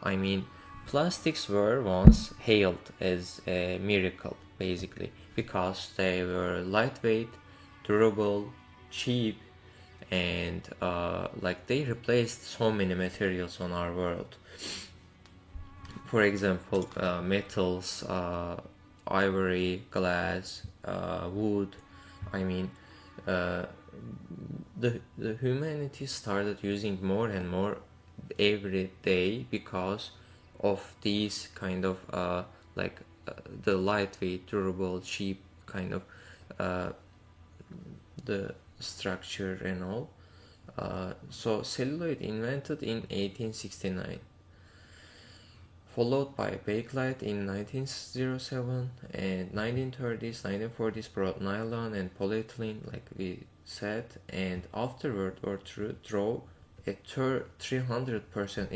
I mean, plastics were once hailed as a miracle, basically, because they were lightweight, durable, cheap, and like they replaced so many materials on our world. For example, metals, ivory, glass, wood. I mean, uh, the humanity started using more and more every day because of these kind of like the lightweight, durable, cheap kind of uh, the structure and all. So celluloid invented in 1869, followed by bakelite in 1907, and 1930s 1940s brought nylon and polyethylene, like we said, and after World War II drove a 300%